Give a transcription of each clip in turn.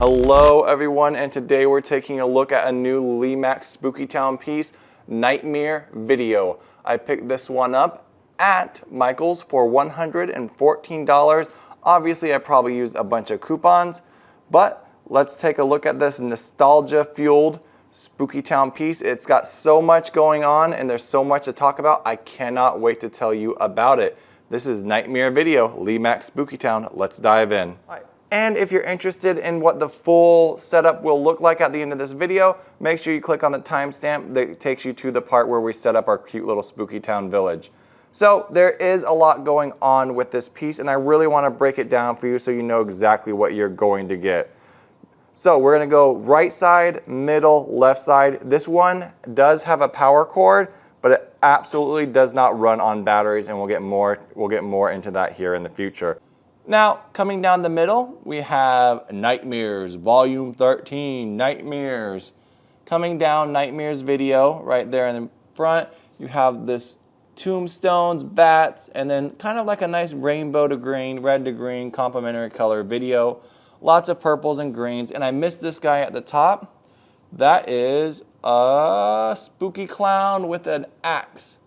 Hello everyone, and today we're taking a look at a new Lemax Spooky Town piece, Nightmare Video. I picked this one up at Michael's for $114. Obviously I probably used a bunch of coupons, but let's take a look at this nostalgia-fueled Spooky Town piece. It's got so much going on and there's so much to talk about. I cannot wait to tell you about it. This is Nightmare Video, Lemax Spooky Town. Let's dive in. And if you're interested in what the full setup will look like at the end of this video, make sure you click on the timestamp that takes you to the part where we set up our cute little Spooky Town village. So there is a lot going on with this piece, and I really want to break it down for you so you know exactly what you're going to get. So we're going to go right side, middle, left side. This one does have a power cord, but it absolutely does not run on batteries, and we'll get more into that here in the future. Now, coming down the middle, we have Nightmares, Volume 13, Nightmares. Coming down, Nightmares Video, right there in the front, you have this tombstones, bats, and then kind of like a nice rainbow to green, red to green, complementary color video. Lots of purples and greens, and I missed this guy at the top. That is a spooky clown with an axe.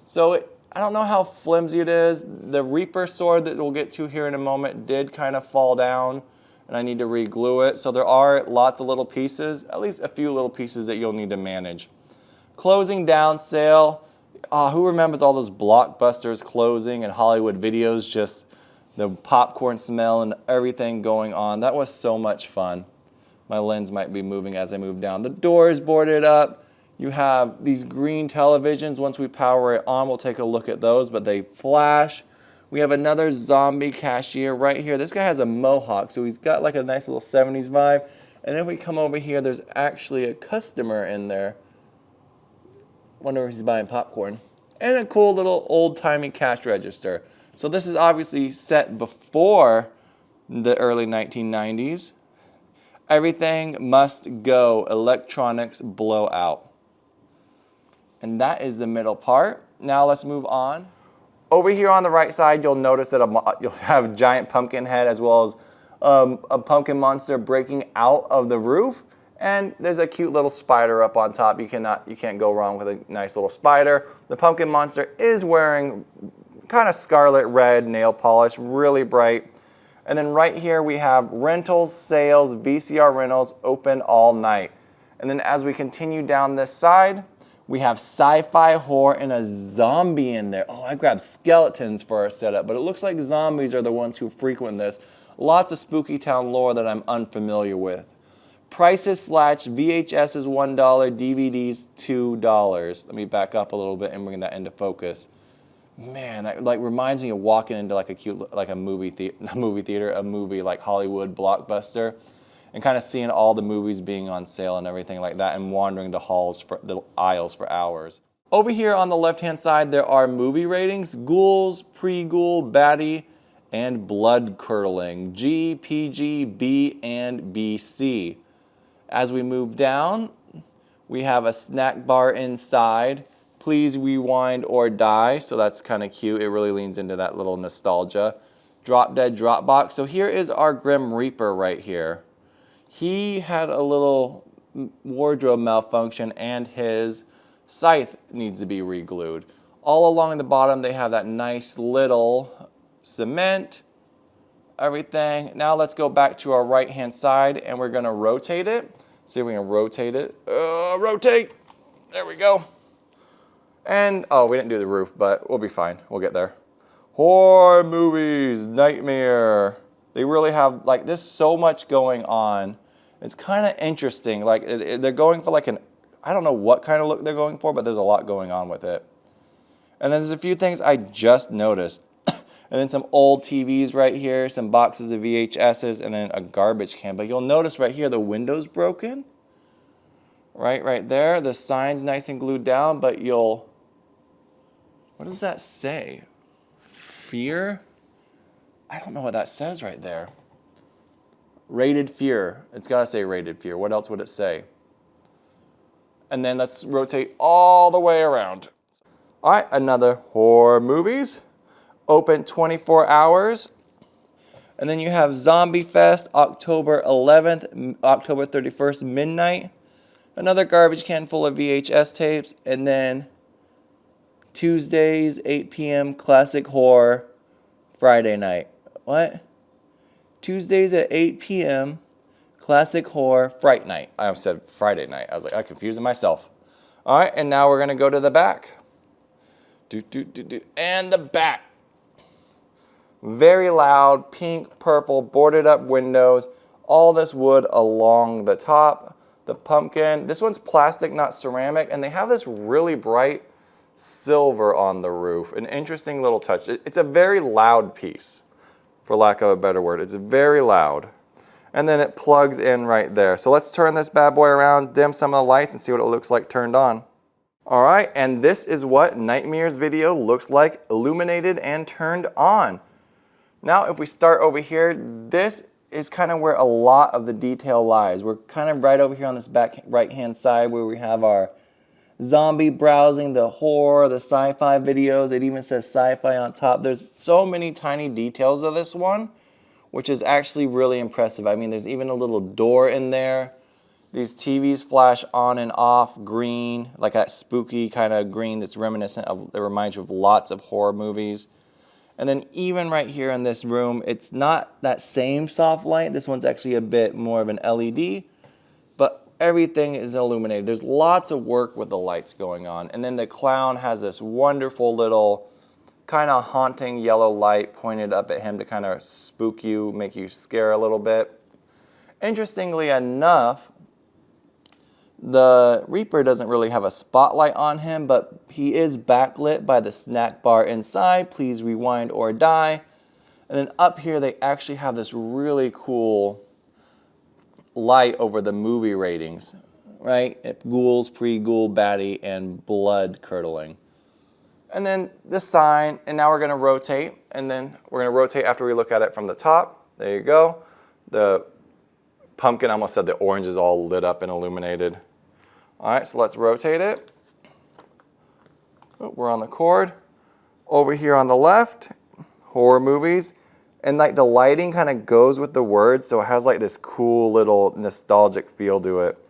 So I don't know how flimsy it is. The Reaper sword that we'll get to here in a moment did kind of fall down, and I need to re-glue it. So there are lots of little pieces, at least a few little pieces that you'll need to manage. Closing down sale. Who remembers all those Blockbusters closing and Hollywood videos, just the popcorn smell and everything going on? That was so much fun. My lens might be moving as I move down. The door is boarded up. You have these green televisions. Once we power it on, we'll take a look at those, but they flash. We have another zombie cashier right here. This guy has a mohawk, so he's got like a nice little 70s vibe. And then we come over here, there's actually a customer in there. Wonder if he's buying popcorn. And a cool little old-timey cash register. So this is obviously set before the early 1990s. Everything must go, electronics blow out. And that is the middle part. Now let's move on. Over here on the right side, you'll notice that you'll have a giant pumpkin head as well as a pumpkin monster breaking out of the roof. And there's a cute little spider up on top. You can't go wrong with a nice little spider. The pumpkin monster is wearing kind of scarlet red nail polish, really bright. And then right here we have rentals, sales, VCR rentals, open all night. And then as we continue down this side, we have sci-fi, horror, and a zombie in there. Oh, I grabbed skeletons for our setup, but it looks like zombies are the ones who frequent this. Lots of Spooky Town lore that I'm unfamiliar with. Prices slash VHS is $1, DVDs $2. Let me back up a little bit and bring that into focus. Man, that like reminds me of walking into like a cute, like a movie like Hollywood Blockbuster, and kind of seeing all the movies being on sale and everything like that, and wandering the aisles for hours. Over here on the left-hand side, there are movie ratings: ghouls, pre-ghoul, baddie, and blood curdling. G, PG, B, and BC. As we move down, we have a snack bar inside. Please rewind or die. So that's kind of cute. It really leans into that little nostalgia. Drop Dead Drop Box. So here is our Grim Reaper right here. He had a little wardrobe malfunction and his scythe needs to be re-glued. All along the bottom they have that nice little cement, everything. Now let's go back to our right hand side and we're going to rotate it. See if we can rotate it. Rotate! There we go. And, oh, we didn't do the roof, but we'll be fine. We'll get there. Horror movies, Nightmare. They really have, like, there's so much going on. It's kind of interesting. Like, they're going for like I don't know what kind of look they're going for, but there's a lot going on with it. And then there's a few things I just noticed. And then some old TVs right here, some boxes of VHSs, and then a garbage can. But you'll notice right here the window's broken. Right there. The sign's nice and glued down, but what does that say? Fear? I don't know what that says right there. Rated fear. It's got to say rated fear. What else would it say? And then let's rotate all the way around. All right, another horror movies. Open 24 hours. And then you have Zombie Fest, October 11th, October 31st, midnight. Another garbage can full of VHS tapes. And then Tuesdays, 8 p.m., Classic Horror, Friday night. What? Tuesdays at 8 p.m., Classic Horror, Fright Night. I said Friday night. I was like, I confused myself. All right, and now we're going to go to the back. And the back. Very loud, pink, purple, boarded up windows. All this wood along the top. The pumpkin. This one's plastic, not ceramic. And they have this really bright silver on the roof. An interesting little touch. It's a very loud piece, for lack of a better word. It's very loud. And then it plugs in right there. So let's turn this bad boy around, dim some of the lights, and see what it looks like turned on. All right, and this is what Nightmare's video looks like illuminated and turned on. Now, if we start over here, this is kind of where a lot of the detail lies. We're kind of right over here on this back right-hand side where we have our zombie browsing, the horror, the sci-fi videos. It even says sci-fi on top. There's so many tiny details of this one, which is actually really impressive. I mean, there's even a little door in there. These TVs flash on and off green, like that spooky kind of green that's reminiscent of, that reminds you of lots of horror movies. And then even right here in this room, it's not that same soft light. This one's actually a bit more of an LED, but everything is illuminated. There's lots of work with the lights going on. And then the clown has this wonderful little kind of haunting yellow light pointed up at him to kind of spook you, make you scare a little bit. Interestingly enough, the Reaper doesn't really have a spotlight on him, but he is backlit by the snack bar inside. Please rewind or die. And then up here, they actually have this really cool light over the movie ratings, right? Ghouls, pre-ghoul, baddie, and blood curdling. And then the sign, and now we're going to rotate, and then we're going to rotate after we look at it from the top. There you go. The pumpkin, I almost said the orange is all lit up and illuminated. All right, so let's rotate it. Oh, we're on the cord. Over here on the left, horror movies. And like the lighting kind of goes with the words, so it has like this cool little nostalgic feel to it.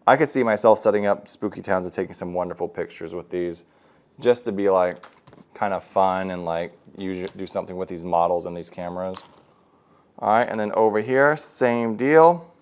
I could see myself setting up Spooky Towns and taking some wonderful pictures with these, just to be like kind of fun and like do something with these models and these cameras. All right, and then over here, same deal.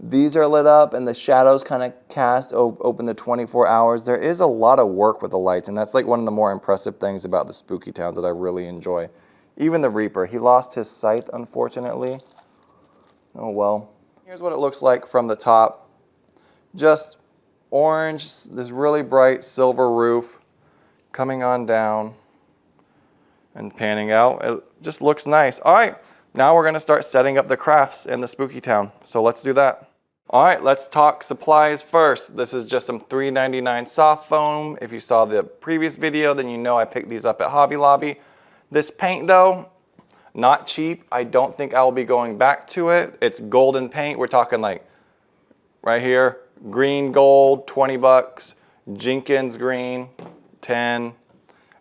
These are lit up and the shadows kind of cast open the 24 hours. There is a lot of work with the lights, and that's like one of the more impressive things about the Spooky Towns that I really enjoy. Even the Reaper, he lost his sight, unfortunately. Oh well. Here's what it looks like from the top. Just orange, this really bright silver roof coming on down and panning out. It just looks nice. All right, now we're gonna start setting up the crafts in the Spooky Town. So let's do that. All right, let's talk supplies first. This is just some $3.99 soft foam. If you saw the previous video, then you know I picked these up at Hobby Lobby. This paint though, not cheap. I don't think I will be going back to it. It's golden paint. We're talking like right here, green gold, 20 bucks, Jenkins green, 10,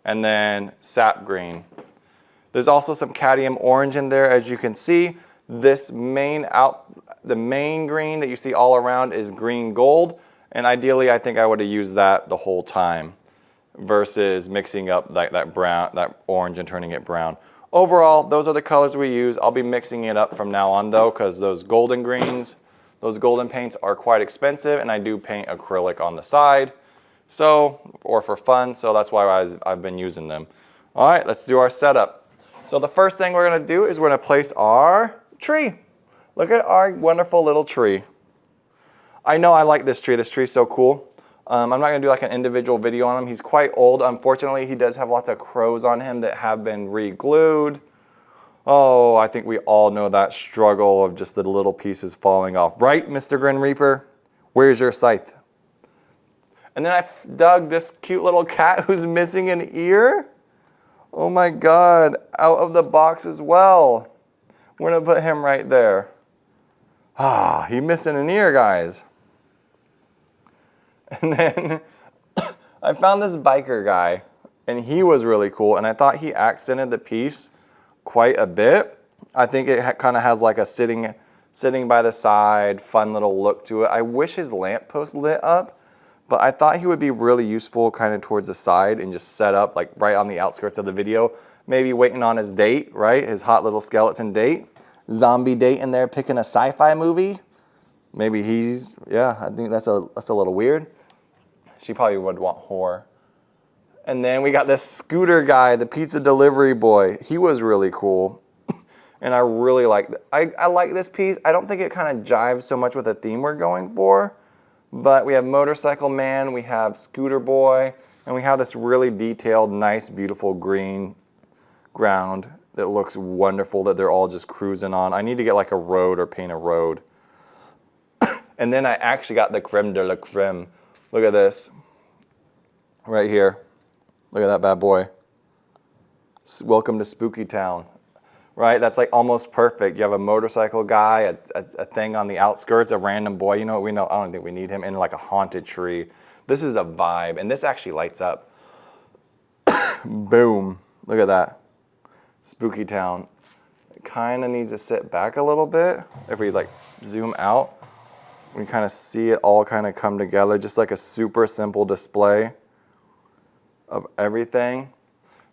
and then sap green. There's also some cadmium orange in there, as you can see. This the main green that you see all around is green gold, and ideally I think I would have used that the whole time versus mixing up that brown, that orange and turning it brown. Overall, those are the colors we use. I'll be mixing it up from now on though, because those golden greens, those golden paints are quite expensive, and I do paint acrylic on the side, so, or for fun, so that's why I've been using them. All right, let's do our setup. So the first thing we're gonna do is we're gonna place our tree. Look at our wonderful little tree. I know I like this tree. This tree's so cool. I'm not gonna do like an individual video on him. He's quite old. Unfortunately, he does have lots of crows on him that have been re-glued. Oh, I think we all know that struggle of just the little pieces falling off. Right, Mr. Grim Reaper? Where's your scythe? And then I dug this cute little cat who's missing an ear. Oh my God, out of the box as well. We're gonna put him right there. Ah, he's missing an ear, guys. And then I found this biker guy, and he was really cool, and I thought he accented the piece quite a bit. I think it kind of has like a sitting by the side, fun little look to it. I wish his lamppost lit up, but I thought he would be really useful kind of towards the side and just set up like right on the outskirts of the video. Maybe waiting on his date, right? His hot little skeleton date. Zombie date in there picking a sci-fi movie. Maybe he's, yeah, I think that's a little weird. She probably would want horror. And then we got this scooter guy, the pizza delivery boy. He was really cool. And I really liked it. I like this piece. I don't think it kind of jives so much with the theme we're going for. But we have Motorcycle Man, we have Scooter Boy, and we have this really detailed, nice, beautiful green ground that looks wonderful that they're all just cruising on. I need to get like a road or paint a road. And then I actually got the creme de la creme. Look at this. Right here. Look at that bad boy. Welcome to Spooky Town. Right? That's like almost perfect. You have a motorcycle guy, a thing on the outskirts, a random boy. You know what we know? I don't think we need him in like a haunted tree. This is a vibe, and this actually lights up. Boom. Look at that. Spooky Town. It kind of needs to sit back a little bit. If we like zoom out, we kind of see it all kind of come together, just like a super simple display of everything.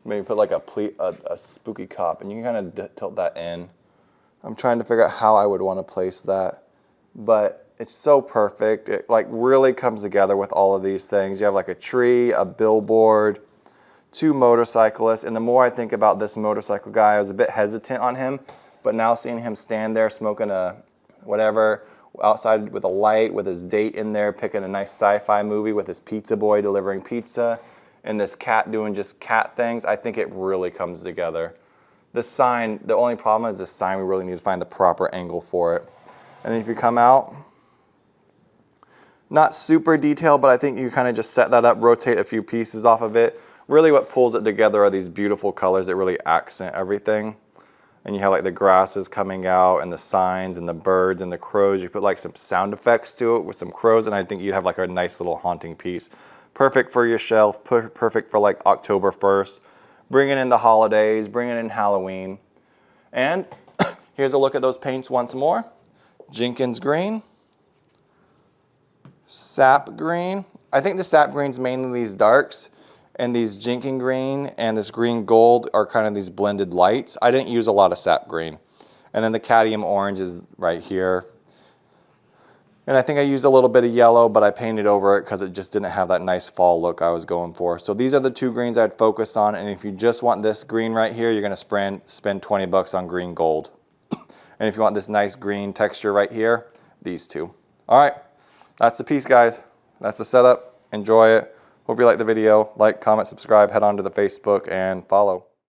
Maybe put like a spooky cop, and you can kind of tilt that in. I'm trying to figure out how I would want to place that, but it's so perfect. It like really comes together with all of these things. You have like a tree, a billboard, two motorcyclists, and the more I think about this motorcycle guy, I was a bit hesitant on him, but now seeing him stand there smoking a whatever outside with a light, with his date in there, picking a nice sci-fi movie with his pizza boy delivering pizza, and this cat doing just cat things, I think it really comes together. The sign, the only problem is this sign, we really need to find the proper angle for it. And then if you come out, not super detailed, but I think you kind of just set that up, rotate a few pieces off of it. Really what pulls it together are these beautiful colors that really accent everything. And you have like the grasses coming out and the signs and the birds and the crows. You put like some sound effects to it with some crows, and I think you have like a nice little haunting piece. Perfect for your shelf, perfect for like October 1st. Bringing in the holidays, bringing in Halloween. And here's a look at those paints once more. Jenkins green, sap green. I think the sap green's mainly these darks, and these Jenkins green and this green gold are kind of these blended lights. I didn't use a lot of sap green. And then the cadmium orange is right here. And I think I used a little bit of yellow, but I painted over it because it just didn't have that nice fall look I was going for. So these are the two greens I'd focus on. And if you just want this green right here, you're gonna spend 20 bucks on green gold. And if you want this nice green texture right here, these two. All right, that's the piece, guys. That's the setup. Enjoy it. Hope you like the video. Like, comment, subscribe, head on to the Facebook and follow.